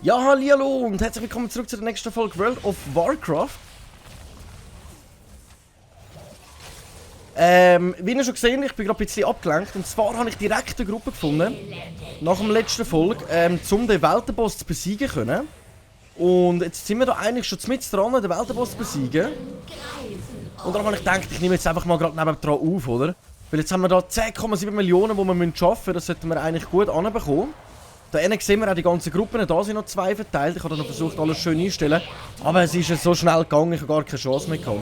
Ja, hallo und herzlich willkommen zurück zu der nächsten Folge World of Warcraft. Wie ihr schon gesehen, ich bin gerade ein bisschen abgelenkt. Und zwar habe ich direkt eine Gruppe gefunden, nach dem letzten Folge, um den Weltenboss zu besiegen können. Und jetzt sind wir da eigentlich schon mit dran, den Weltenboss zu besiegen. Und darum habe ich gedacht, ich nehme jetzt einfach mal gerade nebendran auf, oder? Weil jetzt haben wir da 10,7 Millionen, die wir schaffen müssen. Das sollten wir eigentlich gut anbekommen. Da hinten sehen wir auch die ganzen Gruppen, da sind noch 2 verteilt. Ich habe noch versucht, alles schön einzustellen. Aber es ist so schnell gegangen, ich habe gar keine Chance mehr gehabt.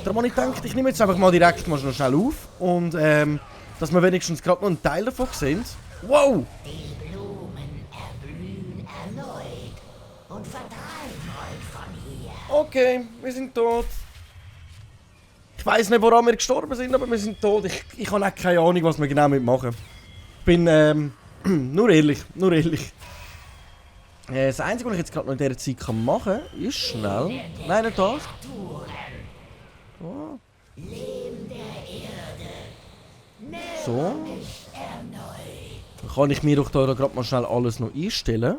Darum habe ich gedacht, ich nehme jetzt einfach mal direkt mal schnell auf. Und dass wir wenigstens gerade noch einen Teil davon sehen. Wow! Die Blumen erblühen erneut und vertreiben euch von hier. Okay, wir sind tot. Ich weiss nicht, woran wir gestorben sind, aber wir sind tot. Ich habe auch keine Ahnung, was wir genau mitmachen. Ich bin, nur ehrlich. Das Einzige, was ich jetzt gerade noch in dieser Zeit machen kann, ist schnell... Nein, nicht das. Oh. So. Dann kann ich mir doch da gerade mal schnell alles noch einstellen.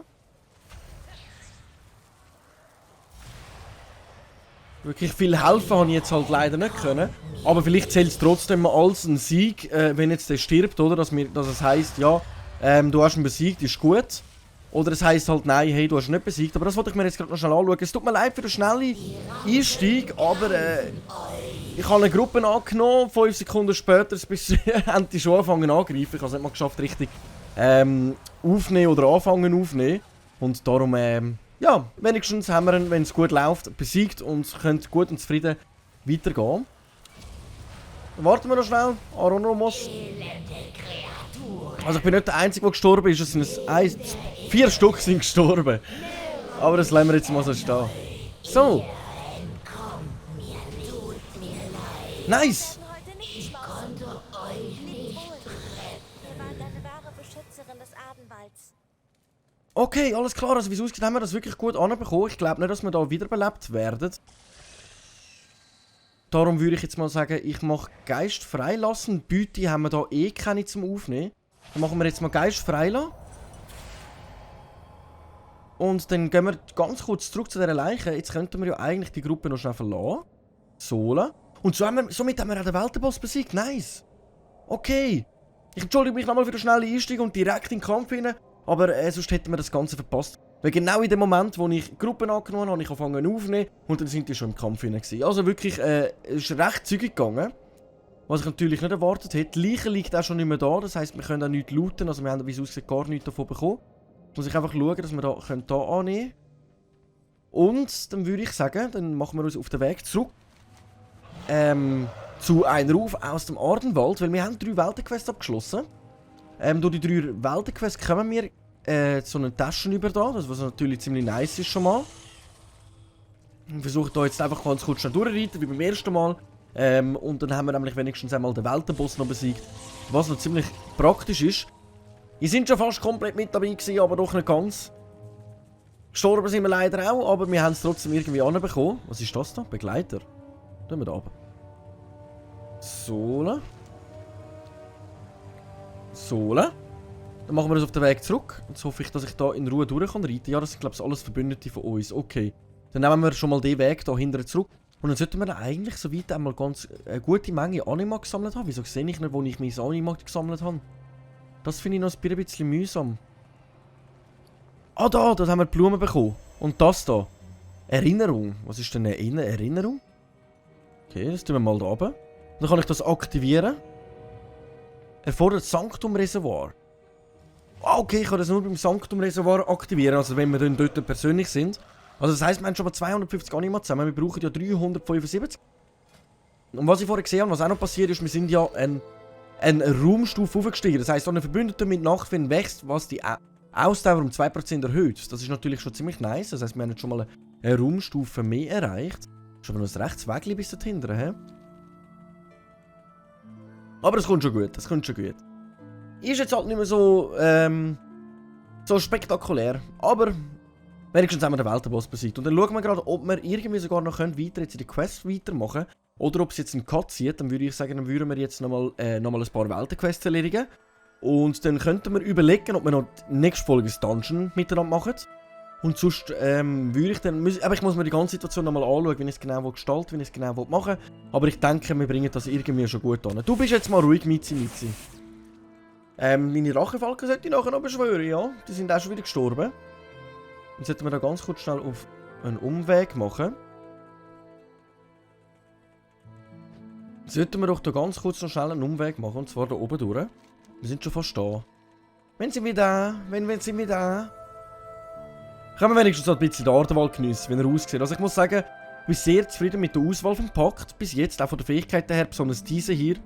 Wirklich viel helfen habe ich jetzt halt leider nicht können. Aber vielleicht zählt es trotzdem mal als ein Sieg, wenn jetzt der stirbt, oder? Dass es heisst, ja, du hast ihn besiegt, ist gut. Oder es heisst halt, nein, hey, du hast ihn nicht besiegt. Aber das wollte ich mir jetzt gerade noch schnell anschauen. Es tut mir leid für den schnellen Einstieg, aber ich habe eine Gruppe angenommen. 5 Sekunden später bis haben die schon angefangen angreifen. Ich habe es nicht mal geschafft, richtig aufnehmen oder anfangen aufnehmen. Und darum, ja, wenigstens haben wir ihn, wenn es gut läuft, besiegt und können gut und zufrieden weitergehen. Dann warten wir noch schnell. Aronomos. Also ich bin nicht der Einzige, der gestorben ist. Es sind 4 Stück sind gestorben. Aber das lassen wir jetzt mal so stehen. So. Nice. Ich konnte euch nicht retten. Wir waren deine wahre Beschützerin des Adenwalds. Okay, alles klar. Also wie es aussieht, haben wir das wirklich gut anbekommen. Ich glaube nicht, dass wir da wiederbelebt werden. Darum würde ich jetzt mal sagen, ich mache Geist freilassen. Beute haben wir da eh keine zum Aufnehmen. Dann machen wir jetzt mal Geist freilassen. Und dann gehen wir ganz kurz zurück zu dieser Leiche. Jetzt könnten wir ja eigentlich die Gruppe noch schnell verlassen. Sola. Und somit haben wir auch den Weltenboss besiegt. Nice. Okay. Ich entschuldige mich nochmal für den schnellen Einstieg und direkt in den Kampf hinein. Aber sonst hätten wir das Ganze verpasst. Weil genau in dem Moment, wo ich Gruppen angenommen habe, ich angefangen aufzunehmen und dann sind die schon im Kampf hinein gewesen. Also wirklich, es ist recht zügig gegangen. Was ich natürlich nicht erwartet hätte. Die Leiche liegt auch schon nicht mehr da. Das heisst, wir können auch nichts looten. Also wir haben, wie es aussieht, gar nichts davon bekommen. Muss ich einfach schauen, dass wir da hier annehmen können. Und dann würde ich sagen, dann machen wir uns auf den Weg zurück. Zu einem Ruf aus dem Adenwald. Weil wir haben 3 Weltenquests abgeschlossen. Durch die 3 Weltenquests kommen wir so eine Taschen über da. Das was natürlich ziemlich nice ist schon mal. Ich versuche da jetzt einfach ganz kurz schnell durchreiten, wie beim ersten Mal. Und dann haben wir nämlich wenigstens einmal den Weltenboss noch besiegt. Was noch ziemlich praktisch ist. Wir sind schon fast komplett mit dabei gewesen, aber doch nicht ganz. Gestorben sind wir leider auch, aber wir haben es trotzdem irgendwie anbekommen. Was ist das da? Begleiter. Tun wir da runter. Sola. Sola. Dann machen wir uns auf den Weg zurück. Jetzt hoffe ich, dass ich da in Ruhe durch kann reiten. Ja, das sind glaube ich alles Verbündete von uns. Okay. Dann nehmen wir schon mal den Weg da hinten zurück. Und dann sollten wir dann eigentlich soweit einmal ganz eine gute Menge Anima gesammelt haben. Wieso sehe ich nicht, wo ich mein Anima gesammelt habe? Das finde ich noch ein bisschen mühsam. Ah, da haben wir Blumen bekommen. Und das da. Erinnerung. Was ist denn eine Erinnerung? Okay, das tun wir mal da oben. Dann kann ich das aktivieren. Erfordert Sanctum-Reservoir. Ah, okay, ich kann das nur beim Sanctum-Reservoir aktivieren. Also wenn wir dann dort persönlich sind. Also das heisst, wir haben schon mal 250 Anima zusammen. Wir brauchen ja 375. Und was ich vorher gesehen habe, was auch noch passiert ist, wir sind ja eine Raumstufe aufgestiegen. Das heisst, so eine Verbündete mit Nachfinden wächst, was die Ausdauer um 2% erhöht. Das ist natürlich schon ziemlich nice. Das heisst, wir haben jetzt schon mal eine Raumstufe mehr erreicht. Ist aber noch ein rechtes Wägli bis dorthin, hä? Aber es kommt schon gut, das kommt schon gut. Ist jetzt halt nicht mehr so, so spektakulär. Aber wenigstens haben wir den Weltenboss besiegt. Und dann schauen wir gerade, ob wir irgendwie sogar noch weiter jetzt in die Quest weitermachen können. oder ob es jetzt einen Cut zieht, dann würde ich sagen, dann würden wir jetzt nochmal ein paar Weltenquests erledigen. Und dann könnten wir überlegen, ob wir noch die nächste Folge das Dungeon miteinander machen. Und sonst würde ich dann... Aber ich muss mir die ganze Situation nochmal anschauen, wie ich es genau gestalten will, wie ich es genau machen will. Aber ich denke, wir bringen das irgendwie schon gut an. Du bist jetzt mal ruhig, Mizi. Meine Rachenfalken sollte ich nachher noch beschwören, ja. Die sind auch schon wieder gestorben. Dann sollten wir da ganz kurz schnell auf einen Umweg machen. Sollten wir doch da ganz kurz noch schnell einen Umweg machen, und zwar da oben durch. Wir sind schon fast da. Wenn sind wir da? Wenn sind wir da? Können wir wenigstens ein bisschen den Ardenwald geniessen, wie er aussieht. Also ich muss sagen, ich bin sehr zufrieden mit der Auswahl vom Pakt. Bis jetzt, auch von der Fähigkeit her, besonders diese hier.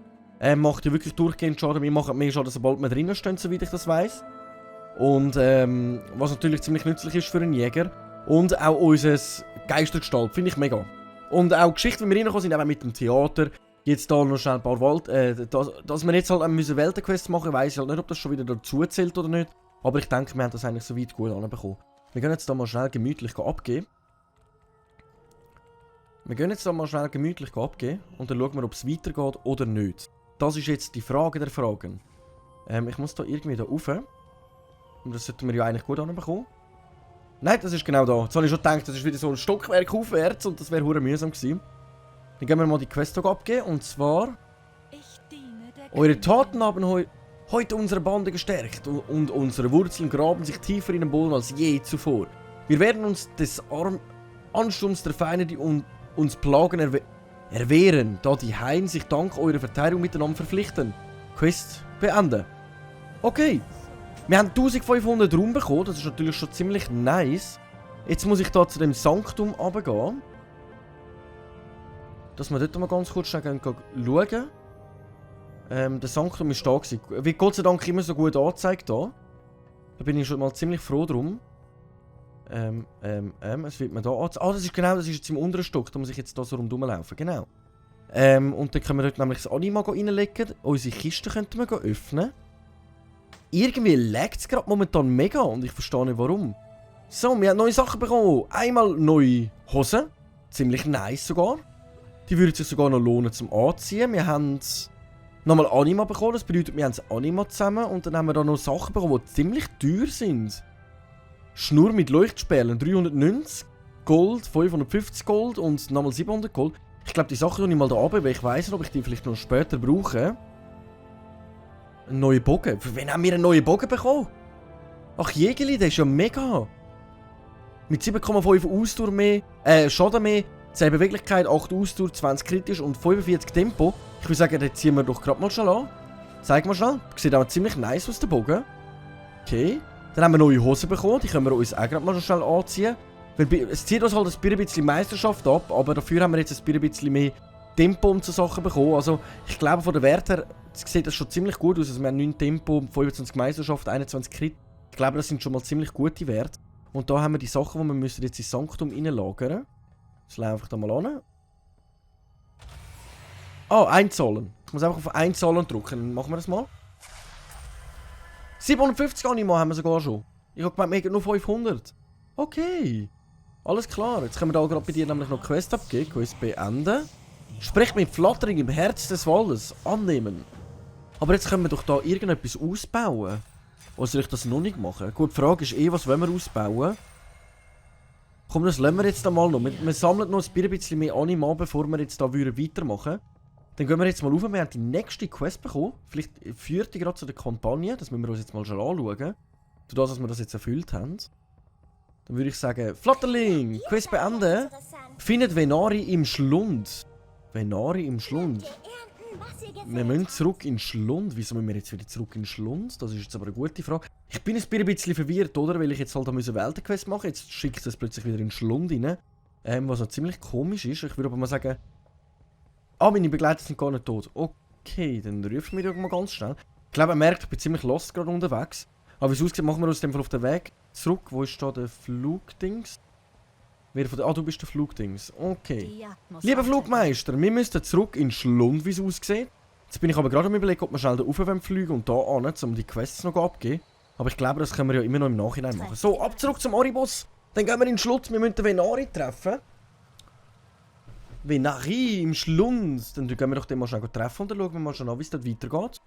Macht ja wirklich durchgehend Schaden. Wir machen mehr Schaden, sobald wir drinnen stehen, soweit ich das weiss. Und was natürlich ziemlich nützlich ist für einen Jäger. Und auch unser Geistergestalt, finde ich mega. Und auch die Geschichte, wie wir reingekommen sind, eben mit dem Theater. Jetzt da noch schnell ein paar dass wir jetzt halt müssen Weltenquests machen, weiss ich halt nicht, ob das schon wieder dazu zählt oder nicht. Aber ich denke, wir haben das eigentlich so weit gut anbekommen. Wir gehen jetzt da mal schnell gemütlich abgeben. Und dann schauen wir, ob es weitergeht oder nicht. Das ist jetzt die Frage der Fragen. Ich muss da irgendwie da rauf. Und das sollten wir ja eigentlich gut anbekommen. Nein, das ist genau da. Jetzt habe ich schon gedacht, das ist wieder so ein Stockwerk aufwärts und das wäre hure mühsam gewesen. Dann gehen wir mal die Quest abgeben, und zwar... Eure Taten haben heute unsere Bande gestärkt und unsere Wurzeln graben sich tiefer in den Boden als je zuvor. Wir werden uns des Ansturms der Feinde, die uns plagen, erwehren, da die Haien sich dank eurer Verteidigung miteinander verpflichten. Quest beenden. Okay. Wir haben 1500 Raum bekommen, das ist natürlich schon ziemlich nice. Jetzt muss ich da zu dem Sanktum runtergehen. Dass wir dort mal ganz kurz schauen. Der Sanktum ist da gewesen. Wie Gott sei Dank immer so gut angezeigt da. Da bin ich schon mal ziemlich froh drum. Es wird mir da angezeigt. Ah, das ist jetzt im unteren Stock. Da muss ich jetzt da so rumlaufen. Genau. Und dann können wir dort nämlich das Anima reinlegen. Unsere Kiste könnten wir öffnen. Irgendwie laggt es gerade momentan mega und ich verstehe nicht warum. So, wir haben neue Sachen bekommen. Einmal neue Hosen. Ziemlich nice sogar. Die würden sich sogar noch lohnen zum Anziehen. Wir haben nochmal Anima bekommen. Das bedeutet, wir haben das Anima zusammen. Und dann haben wir da noch Sachen bekommen, die ziemlich teuer sind. Schnur mit Leuchtspärlen 390 Gold, 550 Gold und nochmal 700 Gold. Ich glaube, die Sachen tue ich mal da runter, weil ich weiss nicht, ob ich die vielleicht noch später brauche. Ein neuer Bogen. Für wen haben wir einen neuen Bogen bekommen? Ach, Jägerli, der ist ja mega. Mit 7,5 Ausdauer mehr, Schaden mehr, 10 Beweglichkeit, 8 Ausdauer, 20 kritisch und 45 Tempo. Ich würde sagen, den ziehen wir doch gerade mal schnell an. Zeig mal schnell. Sieht auch ziemlich nice aus, der Bogen. Okay. Dann haben wir neue Hosen bekommen. Die können wir uns auch gerade mal schnell anziehen. Weil es zieht uns halt ein bisschen Meisterschaft ab, aber dafür haben wir jetzt ein bisschen mehr Tempo und so Sachen bekommen. Also, ich glaube, von der Wert her sieht das schon ziemlich gut aus. Also, wir haben 9 Tempo, 25 Meisterschaft, 21 Crit. Ich glaube, das sind schon mal ziemlich gute Werte. Und da haben wir die Sachen, die wir müssen jetzt ins Sanktum reinlagern. Das laufe ich da mal an. Ah, einzahlen. Ich muss einfach auf einzahlen drücken. Dann machen wir das mal. 750 Anima haben wir sogar schon. Ich habe gemeint, wir hätten nur 500. Okay. Alles klar. Jetzt können wir da gerade bei dir nämlich noch Quest abgeben. Quest beenden. Sprich mit Flattering im Herz des Waldes. Annehmen. Aber jetzt können wir doch da irgendetwas ausbauen. Oder soll ich das noch nicht machen? Gut, die Frage ist was wollen wir ausbauen? Komm, das lassen wir jetzt da mal noch. Wir sammeln noch ein bisschen mehr Anima, bevor wir jetzt da weitermachen würden. Dann gehen wir jetzt mal rauf. Wir haben die nächste Quest bekommen. Vielleicht führt die gerade zu der Kampagne. Das müssen wir uns jetzt mal schon anschauen. Durch das, dass wir das jetzt erfüllt haben. Dann würde ich sagen, Flatterling, Quest beenden. Findet Venari im Schlund. Venari im Schlund. Wir müssen zurück in den Schlund. Wieso müssen wir jetzt wieder zurück in den Schlund? Das ist jetzt aber eine gute Frage. Ich bin ein bisschen verwirrt, oder? Weil ich jetzt halt eine Weltenquest machen. Jetzt schickt es plötzlich wieder in den Schlund rein. Was noch ziemlich komisch ist. Ich würde aber mal sagen... Ah, meine Begleiter sind gar nicht tot. Okay, dann rufen wir doch mal ganz schnell. Ich glaube, er merkt, ich bin ziemlich lost gerade unterwegs. Aber wie es aussieht, machen wir uns in dem Fall auf den Weg zurück. Wo ist da der Flugdings? Du bist der Flugdings. Okay. Lieber Flugmeister, wir müssen zurück in den Schlund, wie es aussieht. Jetzt bin ich aber gerade am Überlegen, ob wir schnell da rauf fliegen und da an, um die Quests noch abzugeben. Aber ich glaube, das können wir ja immer noch im Nachhinein machen. So, ab zurück zum Oribos. Dann gehen wir in den Schlund. Wir müssen den Venari treffen. Venari im Schlund. Dann gehen wir doch den mal schnell treffen und dann schauen wir mal schon an, wie es dort weitergeht.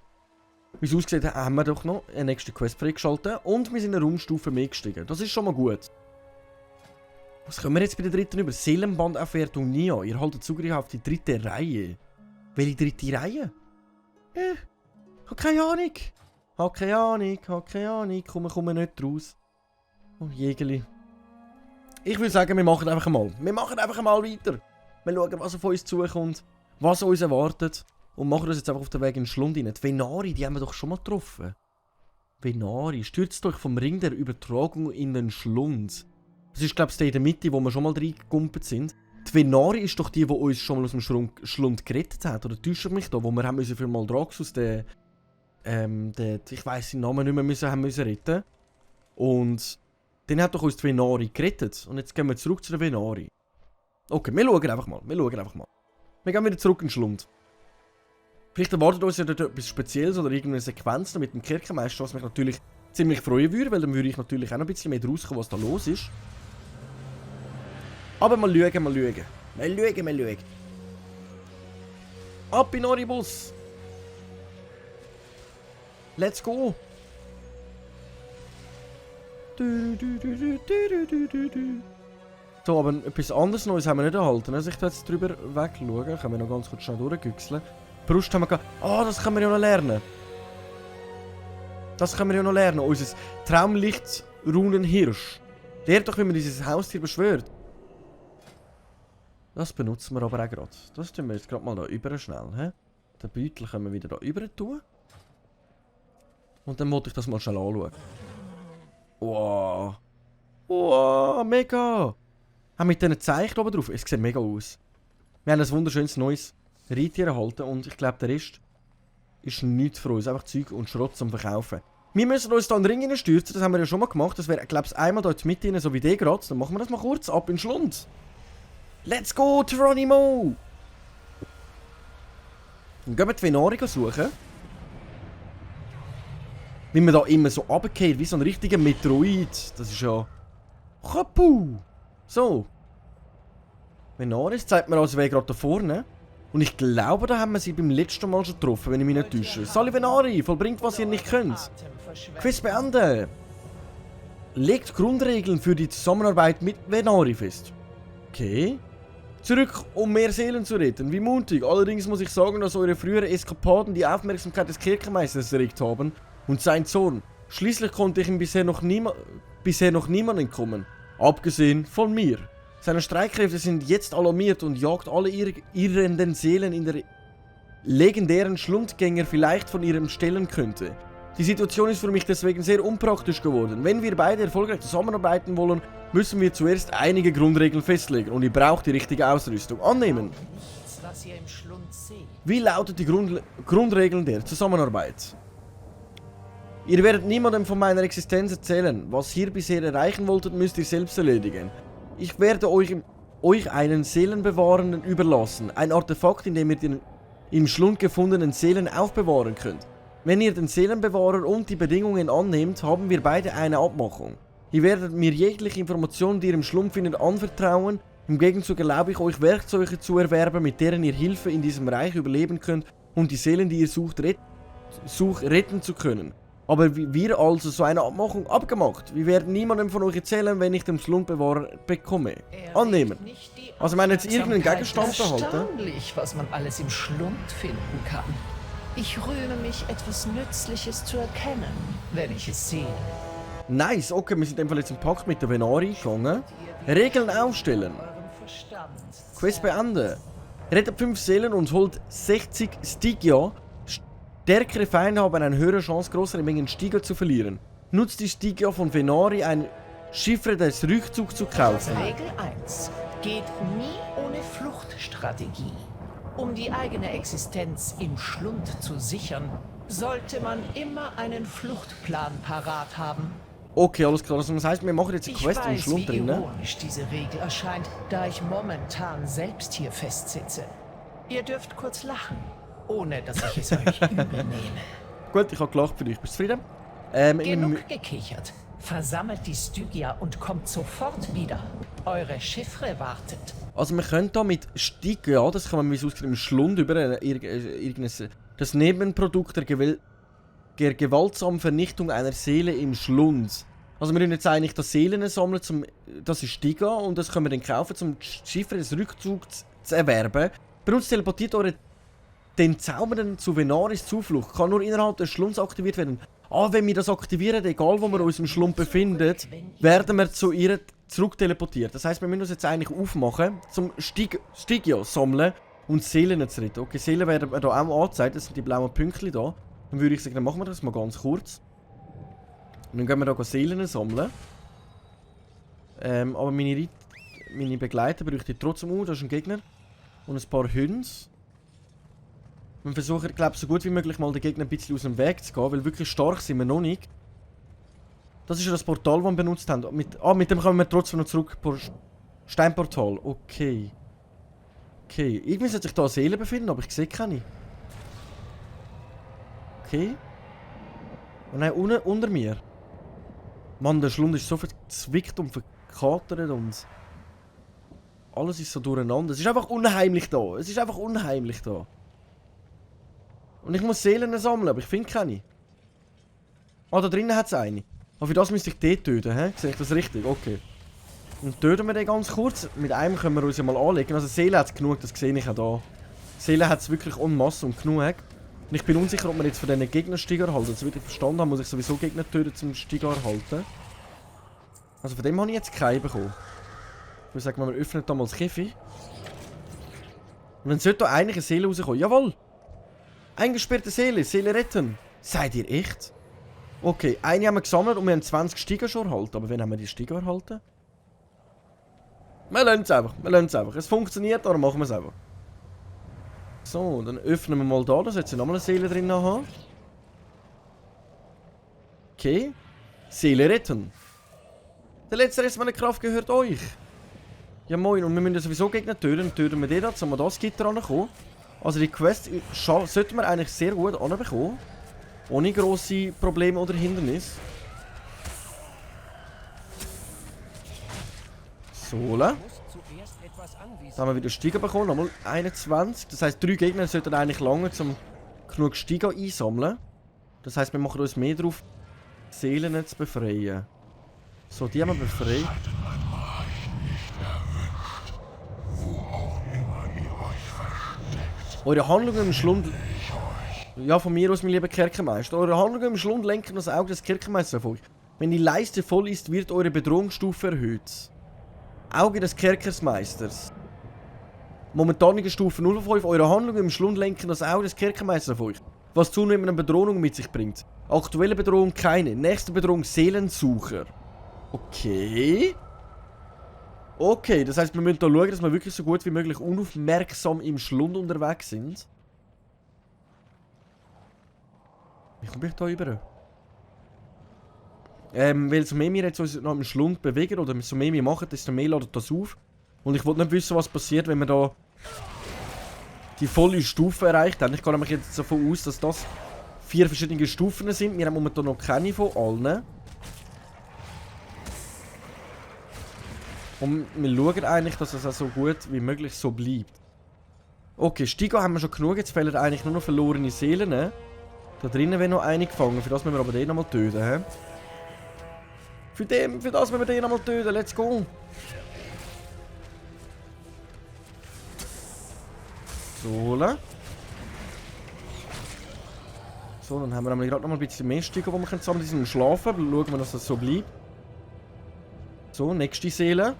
Wie es aussieht, haben wir doch noch eine nächste Quest freigeschaltet und wir sind eine Raumstufe mehr gestiegen. Das ist schon mal gut. Was können wir jetzt bei der dritten über? Seelenbandaufwertung Nia. Ihr haltet Zugriff auf die dritte Reihe. Welche dritte Reihe? Hab keine Ahnung. Hab keine Ahnung. Komme nicht raus. Oh, Jägerli. Ich würde sagen, wir machen einfach mal. Wir machen einfach mal weiter. Wir schauen, was auf uns zukommt, was uns erwartet. Und machen uns jetzt einfach auf den Weg in den Schlund rein. Die Venari, die haben wir doch schon mal getroffen. Venari, stürzt euch vom Ring der Übertragung in den Schlund. Das ist, glaube ich, der in der Mitte, wo wir schon mal reingekumpelt sind. Die Venari ist doch die uns schon mal aus dem Schlund gerettet hat. Oder täuscht mich da, wo wir haben müssen für Maldraxxus den ich weiss den Namen nicht mehr, haben müssen retten. Und dann hat doch uns die Venari gerettet. Und jetzt gehen wir zurück zu der Venari. Okay, wir schauen einfach mal. Wir gehen wieder zurück in den Schlund. Vielleicht erwartet uns ja dort etwas Spezielles oder irgendeine Sequenz mit dem Kirchenmeister, was mich natürlich ziemlich freuen würde, weil dann würde ich natürlich auch noch ein bisschen mehr rauskommen, was da los ist. Aber mal schauen. Ab in Oribus! Let's go! So, aber etwas anderes Neues haben wir nicht erhalten. Also ich da jetzt drüber wegschauen. Können wir noch ganz kurz schnell durchgüchseln. Brust haben wir gehabt. Ah, das können wir ja noch lernen. Unser Traumlicht-Runenhirsch. Lehrt doch, wie man dieses Haustier beschwört. Das benutzen wir aber auch gerade. Das tun wir jetzt gerade mal da über schnell. He? Den Beutel können wir wieder da über tun. Und dann wollte ich das mal schnell anschauen. Wow. Wow, mega. Auch mit diesen Zeichen oben drauf. Es sieht mega aus. Wir haben ein wunderschönes neues Reittier erhalten und ich glaube, der Rest ist nichts für uns. Einfach Zeug und Schrott zum Verkaufen. Wir müssen uns da in den Ring stürzen. Das haben wir ja schon mal gemacht. Das wäre, glaube ich, einmal da jetzt mit rein, so wie der gerade. Dann machen wir das mal kurz. Ab in den Schlund. Let's go, Geronimo! Dann gehen wir die Venari suchen. Wie man da immer so runtergeht, wie so ein richtiger Metroid. Das ist ja... Kapu! So. Venaris zeigt mir also gerade da vorne. Und ich glaube, da haben wir sie beim letzten Mal schon getroffen, wenn ich mich nicht täusche. Sali Venari, vollbringt, was ihr nicht könnt. Quiz beenden. Legt Grundregeln für die Zusammenarbeit mit Venari fest. Okay. Zurück, um mehr Seelen zu retten. Wie mutig. Allerdings muss ich sagen, dass eure früheren Eskapaden die Aufmerksamkeit des Kirchenmeisters erregt haben. Und sein Zorn. Schließlich konnte ich ihm bisher noch niemand entkommen. Abgesehen von mir. Seine Streitkräfte sind jetzt alarmiert und jagt alle irrenden Seelen in der legendären Schlundgänger vielleicht von ihrem stellen könnte. Die Situation ist für mich deswegen sehr unpraktisch geworden. Wenn wir beide erfolgreich zusammenarbeiten wollen, müssen wir zuerst einige Grundregeln festlegen und ihr braucht die richtige Ausrüstung. Annehmen. Wie lautet die Grundregeln der Zusammenarbeit? Ihr werdet niemandem von meiner Existenz erzählen. Was ihr bisher erreichen wolltet, müsst ihr selbst erledigen. Ich werde euch einen Seelenbewahrenden überlassen. Ein Artefakt, in dem ihr den im Schlund gefundenen Seelen aufbewahren könnt. Wenn ihr den Seelenbewahrer und die Bedingungen annehmt, haben wir beide eine Abmachung. Ihr werdet mir jegliche Informationen, die ihr im Schlund findet, anvertrauen. Im Gegenzug erlaube ich euch, Werkzeuge zu erwerben, mit deren ihr Hilfe in diesem Reich überleben könnt und die Seelen, die ihr sucht, retten zu können. Aber wir also so eine Abmachung abgemacht. Wir werden niemandem von euch erzählen, wenn ich den Schlundbewahrer bekomme. Annehmen. Also, ich meine jetzt irgendeinen Gegenstand behalten. Erstaunlich, was man alles im Schlund finden kann. Ich rühme mich, etwas Nützliches zu erkennen, wenn ich es sehe. Nice, okay, wir sind in dem Fall jetzt im Pakt mit der Venari gegangen. Regeln aufstellen. Quest beenden. Rettet 5 Seelen und holt 60 Stygia. Stärkere Feinde haben eine höhere Chance, größere Mengen Stygia zu verlieren. Nutzt die Stygia von Venari, ein Chiffre des Rückzugs zu kaufen. Regel 1. Geht nie ohne Fluchtstrategie. Um die eigene Existenz im Schlund zu sichern, sollte man immer einen Fluchtplan parat haben. Okay, alles klar. Also das heißt, wir machen jetzt eine Quest im Ich weiß, Schlund wie drin, ne? ironisch diese Regel erscheint, da ich momentan selbst hier festsitze. Ihr dürft kurz lachen, ohne dass ich es euch übernehme. Gut, ich habe gelacht für dich. Bist du zufrieden? Genug gekichert. Versammelt die Stygia und kommt sofort wieder. Eure Chiffre wartet. Also wir können da mit Stiegen, ja, das kann man wie es ausgeht, im Schlund über irgendein... Das Nebenprodukt der gewaltsamen Vernichtung einer Seele im Schlund. Also wir müssen jetzt eigentlich das Seelen sammeln, das ist Stiga und das können wir dann kaufen, um die Chiffre des Rückzugs zu erwerben. Bei uns teleportiert eure den Zaubernden zu Venaris Zuflucht. Kann nur innerhalb des Schlunds aktiviert werden. Wenn wir das aktivieren, egal wo wir uns im Schlund befinden, werden wir zu ihr zurück teleportiert. Das heisst, wir müssen uns jetzt eigentlich aufmachen, zum Stigio sammeln und Seelen zu retten. Okay, Seelen werden mir hier auch angezeigt, das sind die blauen Pünktchen hier. Dann würde ich sagen, dann machen wir das mal ganz kurz. Und dann gehen wir hier Seelen sammeln. Aber meine Begleiter bräuchte ich trotzdem das ist ein Gegner. Und ein paar Hunde. Wir versuchen, glaube ich, so gut wie möglich mal den Gegner ein bisschen aus dem Weg zu gehen, weil wirklich stark sind wir noch nicht. Das ist ja das Portal, das wir benutzt haben. Mit dem kommen wir trotzdem noch zurück. Steinportal, okay. Okay, irgendwie sollte sich da eine Seele befinden, aber ich sehe keine. Okay. Oh nein, unter mir. Mann, der Schlund ist so verzwickt und verkatert und... Alles ist so durcheinander. Es ist einfach unheimlich da. Es ist einfach unheimlich da. Und ich muss Seelen sammeln, aber ich finde keine. Da drinnen hat es eine. Aber für das müsste ich den töten, hä? Sehe ich das richtig? Okay. Dann töten wir den ganz kurz. Mit einem können wir uns ja mal anlegen. Also Seele hat es genug, das sehe ich auch da. Seele hat es wirklich en masse und genug. Und ich bin unsicher, ob wir jetzt von diesen Gegnern Stiger erhalten. Das würde ich verstanden haben, muss ich sowieso Gegner töten, zum Stiger erhalten. Also von dem habe ich jetzt keinen bekommen. Ich würde sagen, wir öffnen da mal das Käfig. Und dann sollte da eigentlich eine Seele rauskommen. Jawohl! Eingesperrte Seele, Seele retten. Seid ihr echt? Okay, eine haben wir gesammelt und wir haben 20 Stiger schon erhalten. Aber wann haben wir die Stiger erhalten? Wir lassen es einfach, Es funktioniert, darum machen wir es einfach. So, dann öffnen wir mal da. Da sollte nochmal eine Seele drin haben. Okay. Seele retten. Der letzte Rest meiner Kraft gehört euch. Ja moin, und wir müssen sowieso Gegner töten. Dann töten wir den da, um an das Gitter rankommen. Also die Quest sollten wir eigentlich sehr gut anbekommen. Ohne grosse Probleme oder Hindernisse. So, da haben wir wieder Stiger bekommen, nochmal 21. Das heisst, 3 Gegner sollten eigentlich lange, um genug Stiger einsammeln. Das heisst, wir machen uns mehr drauf, Seelen zu befreien. So, die haben wir befreit. Eure Handlungen im Schlund... Ja, von mir aus, mein lieber Kerkermeister. Eure Handlungen im Schlund lenken das Auge des Kerkermeisters auf euch. Wenn die Leiste voll ist, wird eure Bedrohungsstufe erhöht. Auge des Kerkermeisters. Momentanige Stufe 0 auf euch. Eure Handlungen im Schlund lenken das Auge des Kerkermeisters auf euch. Was zunehmende Bedrohung mit sich bringt. Aktuelle Bedrohung keine. Nächste Bedrohung Seelensucher. Okay. Okay, das heisst, wir müssen hier schauen, dass wir wirklich so gut wie möglich unaufmerksam im Schlund unterwegs sind. Wie komme ich da rüber? Weil so mehr wir jetzt uns noch im Schlund bewegen oder so mehr wir machen, desto mehr ladet das auf. Und ich wollte nicht wissen, was passiert, wenn wir da die volle Stufe erreicht haben. Ich gehe nämlich jetzt davon aus, dass das 4 verschiedene Stufen sind. Wir haben momentan noch keine von allen. Und wir schauen eigentlich, dass es auch so gut wie möglich so bleibt. Okay, Stiga haben wir schon genug. Jetzt fehlen eigentlich nur noch verlorene Seelen. Da drinnen wäre noch eine gefangen. Für das müssen wir aber den nochmal töten. He? Für das müssen wir den nochmal töten. Let's go. So. So, dann haben wir nämlich gerade noch mal ein bisschen mehr Stiga, die wir sammeln können. Die sind im Schlafen. Schauen wir, dass das so bleibt. So, nächste Seele.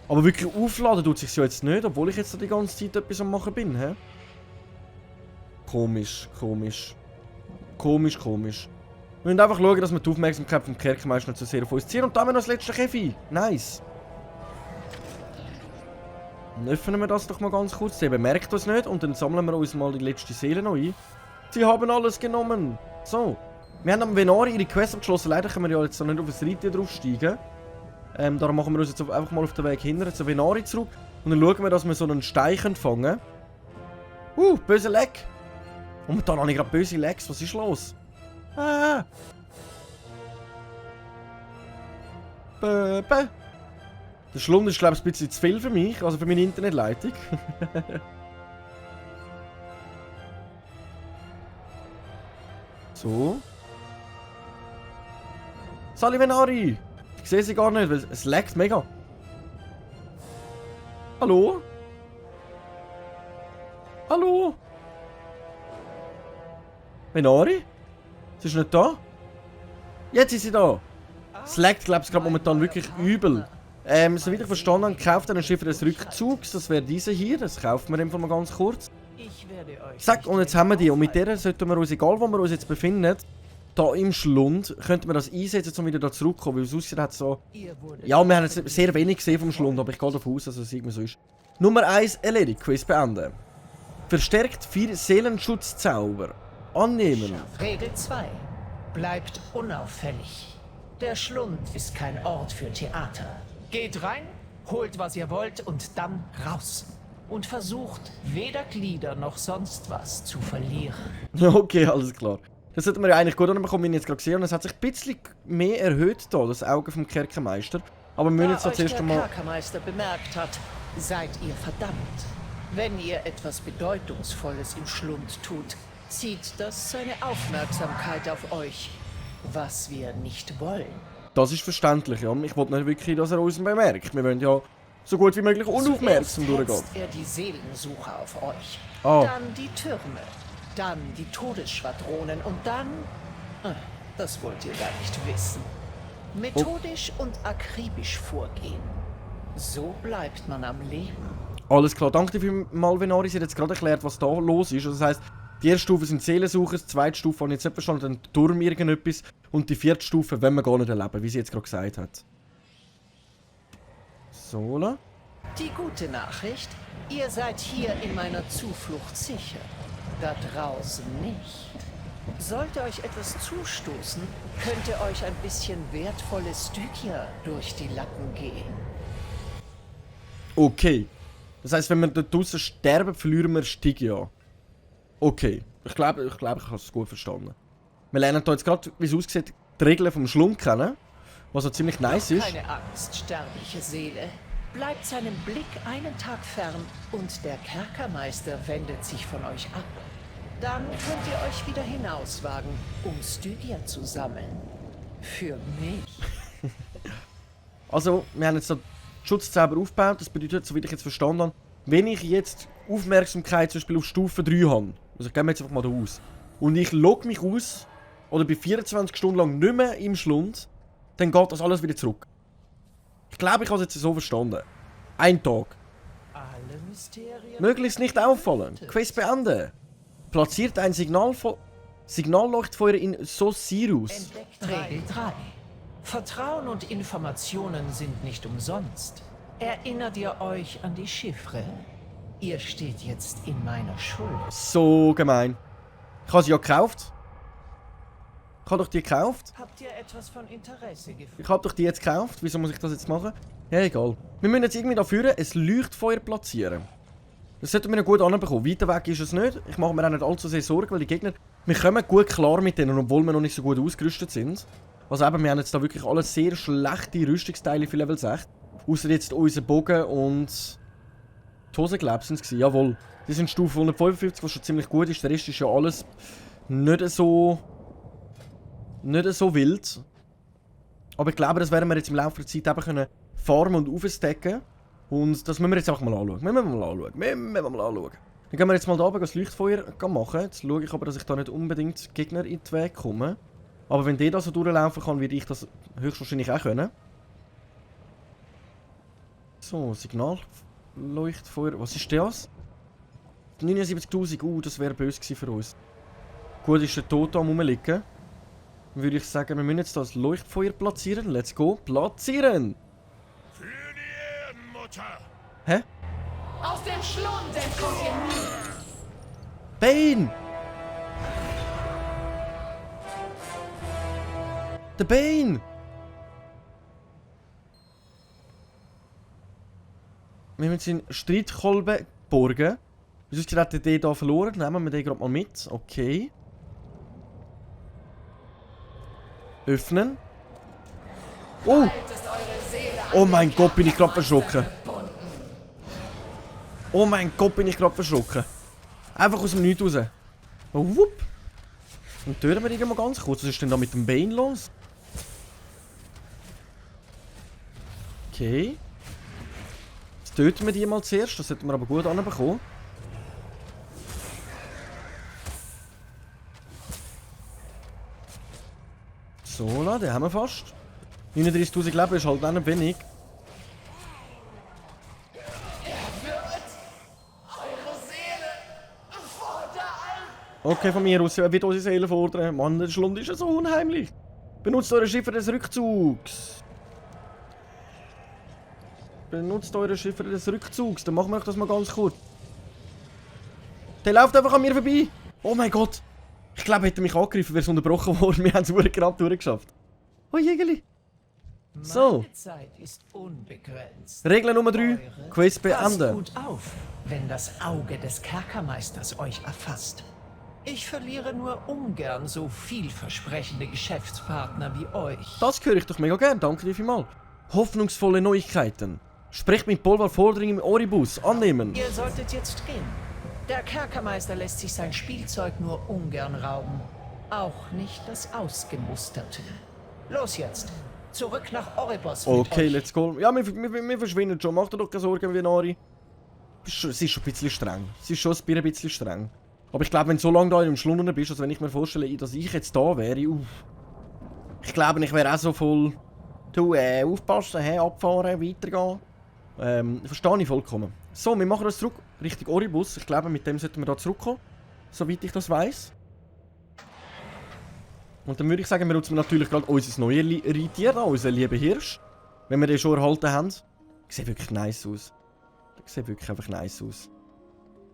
Aber wirklich aufladen tut sich ja jetzt nicht, obwohl ich jetzt die ganze Zeit etwas am machen bin, hä? Komisch. Wir müssen einfach schauen, dass wir die Aufmerksamkeit vom Kerkermeister nicht so sehr auf uns ziehen. Und da haben wir noch das letzte Käfig. Nice. Dann öffnen wir das doch mal ganz kurz. Der bemerkt das nicht. Und dann sammeln wir uns mal die letzte Seele noch ein. Sie haben alles genommen. So. Wir haben am Venari ihre Quest abgeschlossen. Leider können wir ja jetzt noch nicht auf das Reittier draufsteigen. Darum machen wir uns jetzt einfach mal auf den Weg hinten zu Venari zurück. Und dann schauen wir, dass wir so einen Stein fangen können. Böse Leck. Und dann habe ich gerade böse Lecks. Was ist los? Ah. Der Schlund ist, glaube ich, ein bisschen zu viel für mich, also für meine Internetleitung. So. Sali Venari! Ich sehe sie gar nicht, weil es laggt mega. Hallo? Hallo? Venari? Sie ist nicht da? Jetzt ist sie da! Es laggt, glaube ich, gerade momentan wirklich übel. Soweit ich verstanden habe, kauft einen Schiffer des Rückzugs. Das wäre diese hier. Das kaufen wir einfach mal ganz kurz. Ich werde euch Zack, und jetzt haben wir die. Und mit der sollten wir uns, egal wo wir uns jetzt befinden, da im Schlund, könnten wir das einsetzen, um wieder da zurückzukommen. Weil es aussieht, hat so... Ja, wir haben jetzt sehr wenig gesehen vom Schlund, aber ich gehe davon aus, dass es irgendwie so ist. Nummer 1 erledigt. Quiz beenden. Verstärkt 4 Seelenschutzzauber. Annehmen. Regel 2. Bleibt unauffällig. Der Schlund ist kein Ort für Theater. Geht rein, holt was ihr wollt und dann raus. Und versucht weder Glieder noch sonst was zu verlieren. Okay, alles klar. Das sollten wir ja eigentlich gut anbekommen, wie ich jetzt gerade gesehen habe. Es hat sich ein bisschen mehr erhöht hier, das Auge vom Kerkermeister. Aber wir müssen jetzt Da zuerst euch einmal... der Kerkermeister bemerkt hat, seid ihr verdammt. Wenn ihr etwas Bedeutungsvolles im Schlund tut, zieht das seine Aufmerksamkeit auf euch. Was wir nicht wollen. Das ist verständlich, ja. Ich wollte nicht wirklich, dass er uns bemerkt. Wir wollen ja so gut wie möglich unaufmerksam Zuerst durchgehen. hetzt er die Seelensucher auf euch. Ah. Dann die Türme. Dann die Todesschwadronen. Und dann... Das wollt ihr gar nicht wissen. Methodisch und akribisch vorgehen. So bleibt man am Leben. Alles klar, danke dir mal, Venari. Sie hat jetzt gerade erklärt, was da los ist. Also das heisst, die erste Stufe sind Seelensucher, die zweite Stufe habe ich jetzt nicht verstanden, dann Turm irgendetwas. Und die vierte Stufe, wenn wir gar nicht erleben, wie sie jetzt gerade gesagt hat. So, la. Die gute Nachricht, ihr seid hier in meiner Zuflucht sicher. Da draußen nicht. Sollte euch etwas zustoßen, könnte euch ein bisschen wertvolles Stygia durch die Lappen gehen. Okay. Das heisst, wenn wir da draußen sterben, verlieren wir Stygia. Okay. Ich glaube, ich habe es gut verstanden. Wir lernen hier jetzt gerade, wie es aussieht, die Regeln vom Schlund kennen. Was auch ziemlich nice ist. Keine Angst, sterbliche Seele. Bleibt seinem Blick einen Tag fern und der Kerkermeister wendet sich von euch ab. Dann könnt ihr euch wieder hinauswagen, um Stygia zu sammeln. Für mich. Also, wir haben jetzt da Schutzzauber aufgebaut. Das bedeutet, soweit ich jetzt verstanden habe, wenn ich jetzt Aufmerksamkeit zum Beispiel auf Stufe 3 habe, also gehen wir jetzt einfach mal da aus, und ich logge mich aus, oder bin 24 Stunden lang nicht mehr im Schlund, dann geht das alles wieder zurück. Ich glaube, ich habe es jetzt so verstanden. Ein Tag. Alle Mysterien. Möglichst nicht auffallen. Quest beenden. Platziert ein Signalleuchtfeuer in Sosirus. Entdeckt Regel 3. Vertrauen und Informationen sind nicht umsonst. Erinnert ihr euch an die Chiffre? Ihr steht jetzt in meiner Schuld. So gemein. Ich habe sie ja gekauft. Ich habe doch die gekauft. Habt ihr etwas von Interesse gefunden? Ich habe doch die jetzt gekauft. Wieso muss ich das jetzt machen? Ja, egal. Wir müssen jetzt irgendwie dafür ein Leuchtfeuer platzieren. Das sollten wir noch gut anbekommen. Weiter weg ist es nicht. Ich mache mir auch nicht allzu sehr Sorgen, weil die Gegner... Wir kommen gut klar mit denen, obwohl wir noch nicht so gut ausgerüstet sind. Also eben, wir haben jetzt da wirklich alle sehr schlechte Rüstungsteile für Level 6. Außer jetzt unser Bogen und... Die Hose, glaube ich, sind es gewesen. Jawohl. Die sind Stufe 155, was schon ziemlich gut ist. Der Rest ist ja alles nicht so wild. Aber ich glaube, das werden wir jetzt im Laufe der Zeit eben können farmen und aufstecken. Und das müssen wir jetzt einfach mal anschauen. Müssen wir mal anschauen. Dann gehen wir jetzt mal da oben das Leuchtfeuer machen. Jetzt schaue ich aber, dass ich da nicht unbedingt Gegner in den Weg komme. Aber wenn der da so durchlaufen kann, werde ich das höchstwahrscheinlich auch können. So, Signalleuchtfeuer. Was ist das? 79'000. Das wäre böse gewesen für uns. Gut, ist der Toto am rumliegen. Dann würde ich sagen, wir müssen jetzt das Leuchtfeuer platzieren. Let's go. Platzieren! Für die Erdenmutter! Hä? Aus dem Schlund entkommt ihr nie! Bane! Der Bane! Wir haben seinen Streitkolben geborgen. Wieso hat der den hier verloren? Nehmen wir den gerade mal mit. Okay. Öffnen. Oh! Bald ist eure Seele Oh mein Gott, bin ich gerade verschrocken. Oh mein Gott, bin ich gerade verschrocken. Einfach aus dem Nichts raus. Oh, wupp. Und töten wir ihn mal ganz kurz. Was ist denn da mit dem Bane los? Okay. Jetzt töten wir die mal zuerst. Das sollten wir aber gut anbekommen. So, den haben wir fast. 39.000 Leben ist halt auch nicht wenig. Okay, von mir aus wird unsere Seele fordern. Mann, der Schlund ist ja so unheimlich. Benutzt eure Schiffe des Rückzugs. Benutzt eure Schiffe des Rückzugs. Dann machen wir das mal ganz kurz. Der läuft einfach an mir vorbei. Oh mein Gott. Ich glaube, er hätte mich angegriffen, wäre es unterbrochen worden. Wir haben es verdammt knapp durchgeschafft. Oh, Jägerli. So. Meine Zeit ist unbegrenzt. Regel Nummer 3. Quest Passt beenden. gut auf, wenn das Auge des Kerkermeisters euch erfasst. Ich verliere nur ungern so vielversprechende Geschäftspartner wie euch. Das höre ich doch mega gern. Danke dir vielmals. Hoffnungsvolle Neuigkeiten. Sprecht mit Bolvar Vordring im Oribus. Annehmen. Ihr solltet jetzt gehen. Der Kerkermeister lässt sich sein Spielzeug nur ungern rauben. Auch nicht das Ausgemusterte. Los jetzt. Zurück nach Oribos mit Okay, euch. let's go. Ja, wir verschwinden schon. Macht dir doch keine Sorgen, Venari. Sie ist schon ein bisschen streng. Sie ist schon ein bisschen streng. Aber ich glaube, wenn du so lange da in dem Schlund bist, also wenn ich mir vorstelle, dass ich jetzt da wäre, ich glaube, ich wäre auch so voll. Du, aufpassen, abfahren, weitergehen. Verstehe ich vollkommen. So, wir machen das zurück Richtung Oribus. Ich glaube, mit dem sollten wir da zurückkommen. Soweit ich das weiss. Und dann würde ich sagen, wir nutzen natürlich gerade unser neues Reittier da, unseren lieben Hirsch. Wenn wir den schon erhalten haben. Sieht wirklich nice aus. Das sieht wirklich einfach nice aus.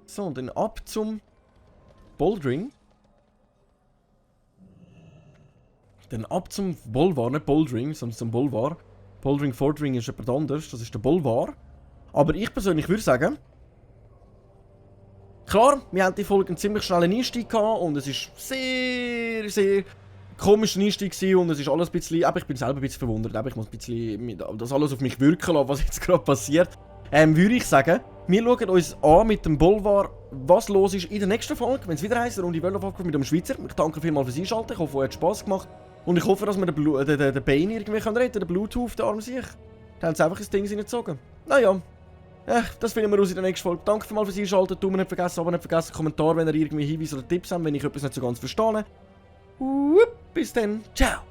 So, und dann ab zum Boldring. Dann ab zum Bolvar, nicht Boldring, sondern zum Bolvar. Boldring Vordring ist jemand anders, das ist der Bolvar. Aber ich persönlich würde sagen, klar, wir haben die Folge einen ziemlich schnellen Einstieg gehabt und es ist sehr, sehr komischer Einstieg gewesen und es ist alles ein bisschen, aber ich bin selber ein bisschen verwundert, aber ich muss ein bisschen das alles auf mich wirken lassen, was jetzt gerade passiert. Würde ich sagen, wir schauen uns an mit dem Bolvar, was los ist in der nächsten Folge, wenn es wieder heisst, Runde World of Warcraft mit dem Schweizer. Ich danke vielmals fürs Einschalten, ich hoffe, es hat Spass gemacht. Und ich hoffe, dass wir den Bane irgendwie retten können, den Bluetooth, der arm sich. Da haben sie einfach ein Ding reingezogen. Naja, das finden wir aus in der nächsten Folge. Danke vielmals fürs Einschalten, Daumen nicht vergessen, aber nicht vergessen, Kommentar, wenn ihr irgendwie Hinweise oder Tipps habt, wenn ich etwas nicht so ganz verstehe. Bis dann, ciao!